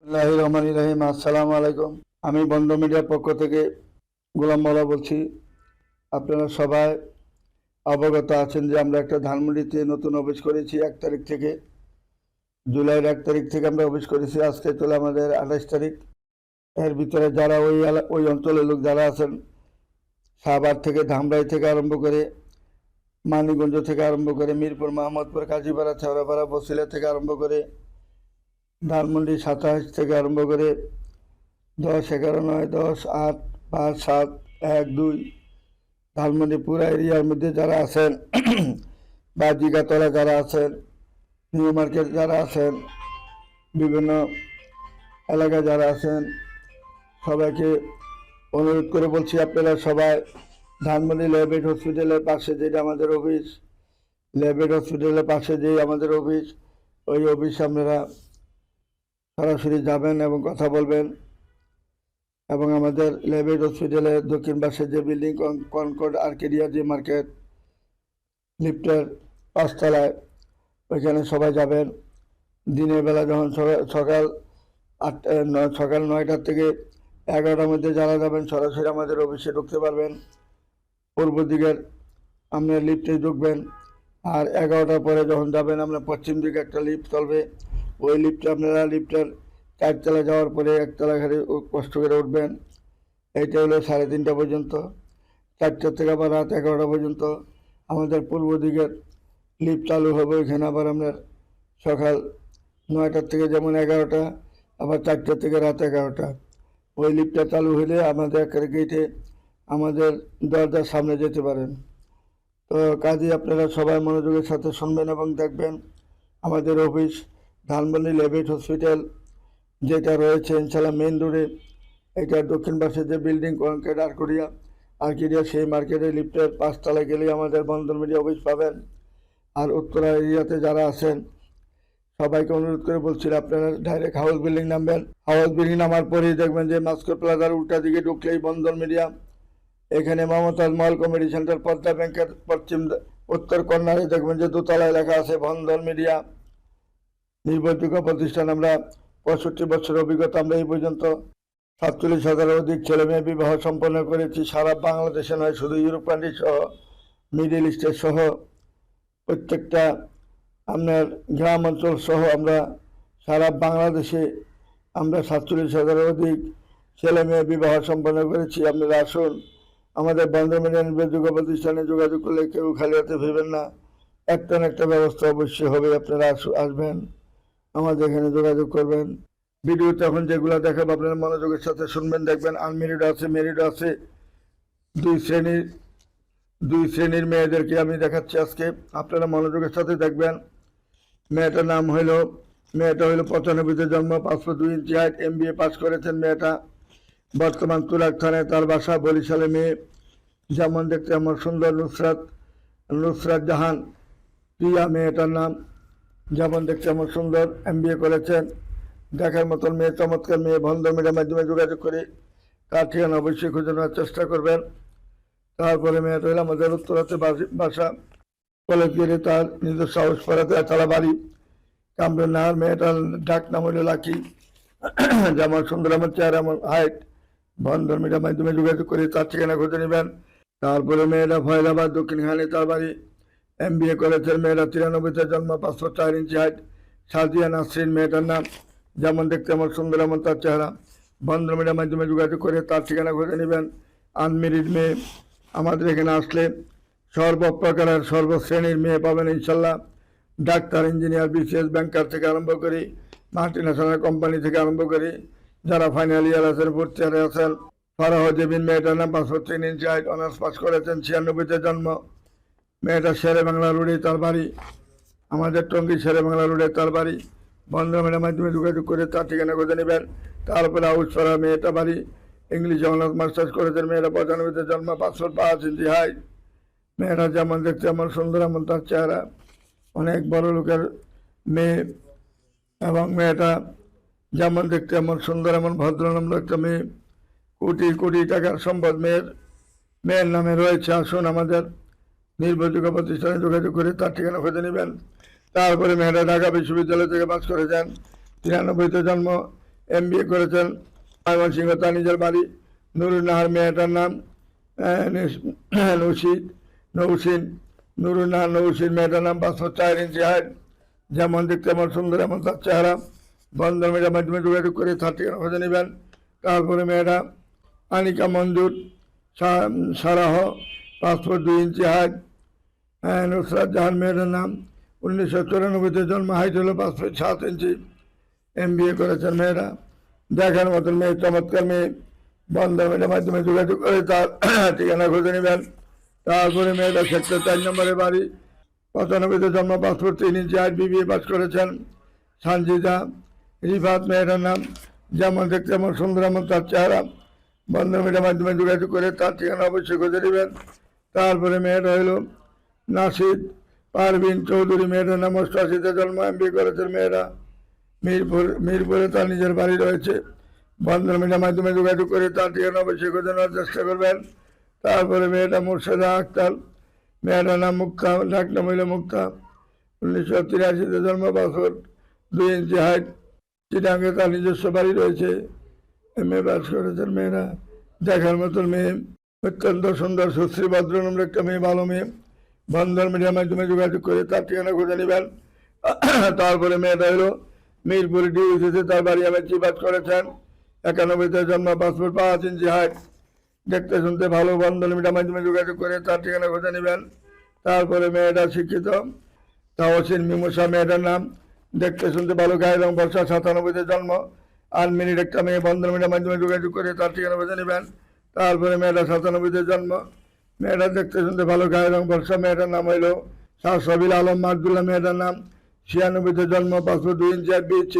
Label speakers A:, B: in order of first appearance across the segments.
A: বিসমিল্লাহির রহমানির রহিম। আসসালামু আলাইকুম। আমি বন্ধ মিডিয়ার পক্ষ থেকে গোলাম মাওলা বলছি। আপনারা সবাই অবগত আছেন যে আমরা একটা ধানমন্ডিতে নতুন অফিস করেছি 1 তারিখ থেকে। জুলাইয়ের 1 তারিখ থেকে আমরা অফিস করেছি। আজকে চলে আমাদের 28 তারিখ। এর ভিতরে যারা ওই অঞ্চলের লোক যারা আছেন, সাভার থেকে, ধামরাই থেকে আরম্ভ করে, মানিকগঞ্জ থেকে আরম্ভ করে, মিরপুর, মোহাম্মদপুর, কাজীপাড়া, শেওড়াপাড়া, বসিলা থেকে আরম্ভ করে, ধানমন্ডি 27 থেকে আরম্ভ করে 10, 11, 9, 10, 8, 5, 7, 1, 2 ধানমন্ডি পুরা এরিয়ার মধ্যে যারা আছেন বা জিগাতলা যারা আছেন, নিউ মার্কেট যারা আছেন, বিভিন্ন এলাকায় যারা আছেন, সবাইকে অনুরোধ করে বলছি আপনারা সবাই ধানমন্ডি লেবেড হসপিটালের পাশে যেটা আমাদের অফিস, লেবেড হসপিটালের পাশে যেই আমাদের অফিস, ওই অফিসে আপনারা সরাসরি যাবেন এবং কথা বলবেন। এবং আমাদের লেবেড হসপিটালের দক্ষিণ পাশে যে বিল্ডিং, কনকর্ড আর্কেডিয়া যে মার্কেট, লিফটের 5 তলায়, ওইখানে সবাই যাবেন। দিনের বেলা যখন সকাল 9টার থেকে 11টার মধ্যে যারা যাবেন সরাসরি আমাদের অফিসে ঢুকতে পারবেন। পূর্ব দিকের আপনার লিফটে ঢুকবেন। আর 11টার পরে যখন যাবেন আপনার পশ্চিম দিকে একটা লিফট চলবে, ওই লিফটে আপনারা লিফটের 4 তলা যাওয়ার পরে 1 তলা ঘাটে কষ্ট করে উঠবেন। এইটা হলো 3:30টা পর্যন্ত। 4টা থেকে আবার রাত 11টা পর্যন্ত আমাদের পূর্ব দিকের লিফট চালু হবে। ওইখানে আবার আপনার সকাল 9টার থেকে যেমন 11টা, আবার 4টা থেকে রাত 11টা। ওই লিফটটা চালু হলে আমাদের একটা গেটে আমাদের দরজার সামনে যেতে পারেন। তো কাজে আপনারা সবাই মনোযোগের সাথে শুনবেন এবং দেখবেন। আমাদের অফিস ধানমন্ডি লেবেড হসপিটাল যেটা রয়েছে ইনশাল্লাহ মেইন রোডে, এটা দক্ষিণ পাশে যে বিল্ডিং, কনকর্ড আর্কেডিয়া সেই মার্কেটে লিফটের 5 তলায় গেলেই আমাদের বন্ধন মিডিয়া অফিস পাবেন। আর উত্তরা এরিয়াতে যারা আছেন সবাইকে অনুরোধ করে বলছিল আপনারা ডাইরেক্ট হাউস বিল্ডিং নামবেন। হাউস বিল্ডিং নামার পরেই দেখবেন যে মাস্কো প্লাজার উল্টা দিকে ঢুকলেই বন্ধন মিডিয়া, এখানে মমতাজ মল কমিটি সেন্টার, পদ্মা ব্যাংকের উত্তর কর্নারে দেখবেন যে 2 তলায় লেখা আছে বন্ধন মিডিয়া, নির্ভরযোগ্য প্রতিষ্ঠান। আমরা 65 বছর অভিজ্ঞতা। আমরা এই পর্যন্ত 47,000-এর অধিক ছেলে মেয়ে বিবাহ সম্পন্ন করেছি। সারা বাংলাদেশে নয়, শুধু ইউরোপ কান্ট্রি সহ, মিডিল ইস্টের সহ প্রত্যেকটা আপনার গ্রাম অঞ্চল সহ আমরা সারা বাংলাদেশে আমরা 47,000-এর অধিক ছেলে মেয়ে বিবাহ সম্পন্ন করেছি। আপনারা আসুন আমাদের বন্ধন মিডিয়া নির্ভরযোগ্য প্রতিষ্ঠানে যোগাযোগ করলে কেউ খালি হাতে ফিরবেন না। একটা না একটা ব্যবস্থা অবশ্যই হবে। আপনারা আসবেন, আমাদের এখানে যোগাযোগ করবেন। ভিডিওতে এখন যেগুলো দেখাবো আপনারা মনোযোগের সাথে শুনবেন, দেখবেন। আনমেরিড আছে, মেরিড আছে, দুই শ্রেণীর মেয়েদেরকে আমি দেখাচ্ছি আজকে। আপনারা মনোযোগের সাথে দেখবেন। মেয়েটা হইলো 95-তে জন্ম, 5 ফুট 2 ইঞ্চি হাইট, MBA পাস করেছেন মেয়েটা। বর্তমান তুরাগ থানায় তার বাসা। বরিশালে মেয়ে, যেমন দেখতে আমার সুন্দর। নুসরাত জাহান প্রিয়া মেয়েটার নাম, যেমন দেখতে আমার সুন্দর। MBA করেছেন, দেখার মতন মেয়ে, চমৎকার মেয়ে। বন্ধন মিডিয়ার মাধ্যমে যোগাযোগ করে তার ঠিকানা অবশ্যই খুঁজে নেওয়ার চেষ্টা করবেন। তারপরে মেয়েটা হলো আমাদের উত্তরাতে বাসা, কলেজ গেটে তার নিজস্ব হাউস পাড়াতে তালা বাড়ি, কামরুন্নাহার। মেয়েটার ডাক নাম হলো লাকি, যেমন সুন্দর, আমার চেহারা, আমার হাইট। বন্ধন মিডিয়ার মাধ্যমে যোগাযোগ করে তার ঠিকানা খুঁজে নেবেন। তারপরে মেয়েটা ফয়লাবাদ দক্ষিণখানে তার বাড়ি। MBA করেছেন মেয়েটা। 93-তে জন্ম, 5 ফুট 4 ইঞ্চি হাইট। সাজিয়া নাসরিন মেয়েটার নাম, যেমন দেখতে আমার সুন্দর, এমন তার চেহারা। বন্ধন মিডিয়ার মাধ্যমে যোগাযোগ করে তার ঠিকানা খুঁজে নেবেন। আনমেরিড মেয়ে, আমাদের এখানে আসলে সর্বপ্রকারের সর্বশ্রেণীর মেয়ে পাবেন ইনশাল্লাহ। ডাক্তার, ইঞ্জিনিয়ার, BCS, ব্যাংকার থেকে আরম্ভ করি, মাল্টিন্যাশনাল কোম্পানি থেকে আরম্ভ করি, যারা ফাইনাল ইয়ার আছেন, ফোর্থ ইয়ারে আছেন। ফারাহ জেবিন মেয়েটার নাম, 5 ফুট 3 ইঞ্চি হাইট, অনার্স পাস করেছেন। 96-তে জন্ম। মেয়েটা শেরে বাংলা রোডে তার বাড়ি, আমাদের টঙ্গী শেরে বাংলা রোডে তার বাড়ি। বন্ধন মিডিয়ার মাধ্যমে যোগাযোগ করে তার ঠিকানা খুঁজে নেবেন। তারপরে আউসপাড়া মেয়েটা বাড়ি। ইংলিশে অনার্স মাস্টার্স করেছেন মেয়েটা। 95-তে জন্ম, 5 ফুট 5 ইঞ্চি হাইট। মেয়েটা যেমন দেখতে আমার সুন্দর, এমন তার চেহারা। অনেক বড় লোকের মেয়ে, এবং মেয়েটা যেমন দেখতে এমন সুন্দর, এমন ভদ্রনাম্র একটা মেয়ে। কোটি কোটি টাকার সম্পদ মেয়ের নামে রয়েছে। আসুন আমাদের নির্ভরযোগ্য প্রতিষ্ঠানে যোগাযোগ করে তার ঠিকানা খুঁজে নেবেন। তারপরে মেয়েটা ঢাকা বিশ্ববিদ্যালয় থেকে পাস করেছেন। 93-তে জন্ম, MBA করেছেন ময়মনসিংহ, তার নিজের বাড়ি। নুরুন নাহার মেয়েটার নাম নৌসিন নুরুন নাহার নৌসিন, মেয়েটার নাম 504 ইঞ্চি হাইট, যেমন দেখতে এমন সুন্দর এমন তার চেহারা। বন্ধন মেয়েটার মাধ্যমে যোগাযোগ করে তার ঠিকানা খুঁজে নেবেন। তারপরে মেয়েটা আনিকা মঞ্জুর সারাহ, 5 ফুট 2 ইঞ্চি হাইট। নুসরাত জাহান মেয়েটার নাম, 1994-তে জন্ম, হাইট হলো 5 ফুট 7 ইঞ্চি। MBA করেছেন মেয়েরা, দেখার মতন মেয়ে, চমৎকার মেয়ে। বন্ধন মেয়েটার মাধ্যমে যোগাযোগ করে তার ঠিকানা খুঁজে নেবেন। তারপরে মেয়েটা সেক্টর 4 নম্বরে বাড়ি, 95-তে জন্ম, 5 ফুট 3 ইঞ্চি হাইট, BBA পাস করেছেন। সানজিদা রিফাত মেয়েটার নাম, যেমন দেখতে এমন সুন্দর এমন তার চেহারা। বন্ধন মেয়েটার মাধ্যমে যোগাযোগ করে তার ঠিকানা অবশ্যই খুঁজে নেবেন। তারপরে মেয়েটা হইল নাসিদ পারভিন চৌধুরী, মেয়েটার নাম, 88-তে জন্ম, MBA করেছেন মেয়েরা। মিরপুরে তার নিজের বাড়ি রয়েছে। বন্ধন মেয়েটার মাধ্যমে যোগাযোগ করে তার ঠিকানা অবশ্যই খুঁজে নেওয়ার চেষ্টা করবেন। তারপরে মেয়েটা মুর্শেদা আক্তার, মেয়েটার নাম মুক্তা, ডাক নাম হইল মুক্তা, 1983-তে জন্ম, 5 ফুট 2 ইঞ্চি হাইট, চিটাঙ্গে তার নিজস্ব বাড়ি রয়েছে। MA পাস করেছেন মেয়েরা, দেখার মতন মেয়ে, অত্যন্ত সুন্দর সুশ্রী ভদ্রনম্র একটা মেয়ে, ভালো মেয়ে। বন্ধন মিডিয়ার মাধ্যমে যোগাযোগ করে তার ঠিকানা খুঁজে নেবেন। তারপরে মেয়েটা হলো মিরপুর DUCতে তার বাড়ি MSc পাস করেছেন, 91-তে জন্ম, 5 ফুট 5 ইঞ্চি হাইট, দেখতে শুনতে ভালো। বন্ধন মিডিয়ার মাধ্যমে যোগাযোগ করে তার ঠিকানা খুঁজে নেবেন। তারপরে মেয়েটা শিক্ষিত তাওসিন মিমুসা, মেয়েটার নাম, দেখতে শুনতে ভালো, গায়ের রং বর্ষা, 97-তে জন্ম, 8 মিনিট একটা মেয়ে। বন্ধন মিডিয়ার মাধ্যমে যোগাযোগ করে তার ঠিকানা খুঁজে নেবেন। তারপরে মেয়েটা 97-তে জন্ম, মেয়েটা দেখতে শুনতে ভালো, গায়ের রং বর্ষা, মেয়েটার নাম হইল শাহসাবিল আলম মাহদুল্লাহ, মেয়েটার নাম, 96-তে জন্ম, 5 foot 2 inch height, BSc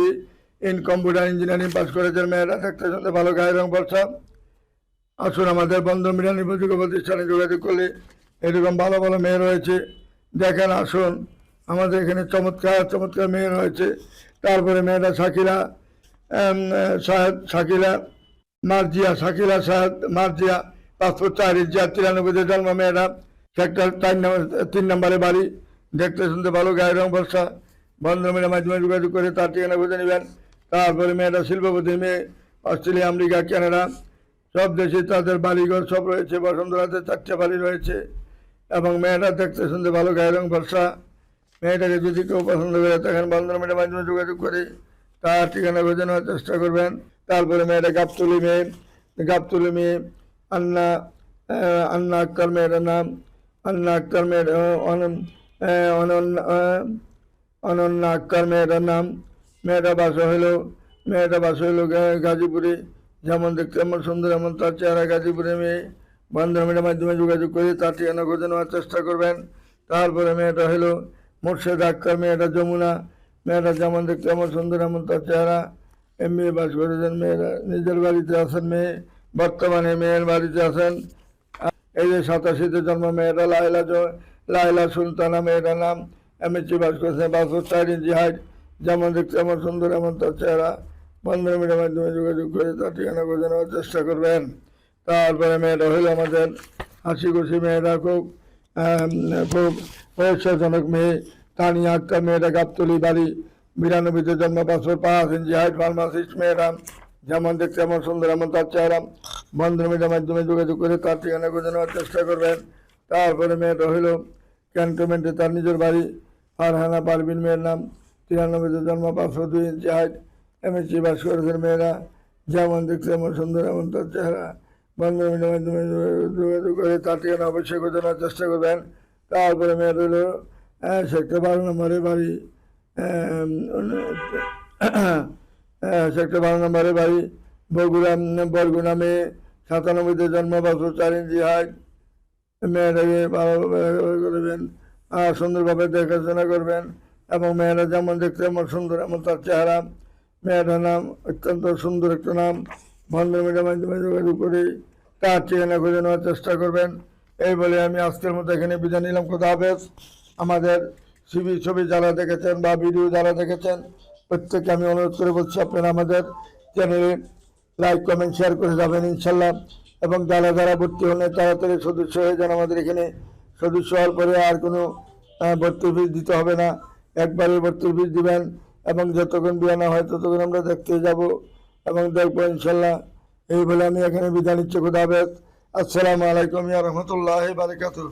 A: in computer engineering pass করেছেন মেয়েটা, দেখতে শুনতে ভালো, গায়ের রং বর্ষা। আসুন আমাদের বন্ধন মিডিয়া নির্ভরযোগ্য প্রতিষ্ঠানে যোগাযোগ করলে এরকম ভালো ভালো মেয়ে রয়েছে, দেখেন। আসুন আমাদের এখানে চমৎকার চমৎকার মেয়ে রয়েছে। তারপরে মেয়েটা শাকিলা শাহেদ মার্জিয়া, 5 ফুট 4 ইঞ্চি, 93-তে জন্ম, মেয়েরা সেক্টর 3 নম্বরে বাড়ি, দেখতে শুনতে ভালো, গায়ের রং বর্ষা। বন্ধন মিডিয়ার মাধ্যমে যোগাযোগ করে তার ঠিকানা খুঁজে নেবেন। তারপরে মেয়েটা শিল্পপতি মেয়ে, অস্ট্রেলিয়া, আমেরিকা, কানাডা সব দেশে তাদের বাড়িঘর সব রয়েছে। বসন্তরাতে 4টে বাড়ি রয়েছে এবং মেয়েটা দেখতে শুনতে ভালো, গায়ের রং ফর্সা। মেয়েটাকে যদি কেউ পছন্দ করে তখন বন্ধন মেয়েটার মাধ্যমে যোগাযোগ করে তার ঠিকানা খুঁজে নেওয়ার চেষ্টা করবেন। তারপরে মেয়েটা গাবতলি মেয়ে আন্না আক্তার, মেয়েটার নাম আন্না আক্তার, অনন্যা আক্তার, মেয়েটার নাম। মেয়েটা বাসা হইল গাজীপুরে, যেমন দেখতে এমন সুন্দর এমন তার চেহারা, গাজীপুরে মেয়ে। বন্ধন মেয়েটার মাধ্যমে যোগাযোগ করে তার ঠিকানা খুঁজে নেওয়ার চেষ্টা করবেন। তারপরে মেয়েটা হলো মুর্শেদ আক্তার, মেয়েটা যমুনা, মেয়েটা যেমন দেখতে এমন সুন্দর এমন তার চেহারা, MBA পাস করেছেন মেয়েরা, নিজের বাড়িতে আছেন মেয়ে, বর্তমানে মেয়ের বাড়িতে আছেন। এই যে 87-তে জন্ম, মেয়েটা লাইলা সুলতানা, মেয়েটার নাম, MSc পাস করেছেন, 5 ফুট 4 ইঞ্চি হাইট, যেমন দেখতে এমন সুন্দর এমন তার চেহারা। বন্ধন মিডিয়ার মাধ্যমে যোগাযোগ করে তার ঠিকানা খুঁজে নেওয়ার চেষ্টা করবেন। তারপরে মেয়েটা হইল আমাদের হাসি খুশি মেয়েরা, খুব পরিচয়জনক মেয়ে, তানিয়া আক্তার, মেয়েটা গাবতলি বাড়ি, 92-তে জন্ম, 5 ফুট 5 ইঞ্চি হাইট, ফার্মাসিস্ট মেয়েরা, যেমন দেখতে এমন সুন্দর এমন তার চেহারা। বন্ধন মিডিয়ার মাধ্যমে যোগাযোগ করে তার ঠিকানা খুঁজে নেওয়ার চেষ্টা করবেন। তারপরে মেয়েটা হইল ক্যান্টনমেন্টে তার নিজের বাড়ি, ফারহানা পারভিন, মেয়ের নাম, 93-তে জন্ম, 5 ফুট 2 ইঞ্চি হাইট, MSc পাস করেছেন মেয়েরা, যেমন দেখতে এমন সুন্দর এমন তার চেহারা। বন্ধন মিডিয়ার মাধ্যমে যোগাযোগ করে তার ঠিকানা অবশ্যই খুঁজে নেওয়ার চেষ্টা করবেন। তারপরে মেয়েটা হইল সেক্টর 12 নম্বরে বাড়ি, সেক্টর 12 নম্বরে বাড়ি, বরগুনা মেয়ে, 97-তে জন্ম, 5 ফুট 4 ইঞ্চি হাইট। মেয়েটাকে ভালোভাবে করবেন আর সুন্দরভাবে দেখাশোনা করবেন এবং মেয়েরা যেমন দেখতে এমন সুন্দর এমন তার চেহারা। মেয়েটার নাম অত্যন্ত সুন্দর একটা নাম। বন্ধন মিডিয়ার মাধ্যমে যোগাযোগ করে তার ঠিকানা খুঁজে নেওয়ার চেষ্টা করবেন। এই বলে আমি আজকের মতো এখানে বিদায় নিলাম। খোদা হাফেজ। আমাদের ছবি যারা দেখেছেন বা ভিডিও যারা দেখেছেন প্রত্যেককে আমি অনুরোধ করে বলছি আপনারা আমাদের চ্যানেলে লাইক কমেন্ট শেয়ার করে যাবেন ইনশাল্লাহ। এবং যারা ভর্তি হলে তাড়াতাড়ি সদস্য হয়ে যান আমাদের এখানে। সদস্য হওয়ার পরে আর কোনো ভর্তির ফিস দিতে হবে না, একবারে ভর্তির ফিস দিবেন এবং যতক্ষণ বিয়ে না হয় ততক্ষণ আমরা দেখতে যাব। এবং দেখবো ইনশাল্লাহ। এই বলে আমি এখানে বিদায় নিচ্ছি। খুদা হাফেজ। আসসালামু আলাইকুম ইয়া রহমতুল্লাহি বারাকাতুহু।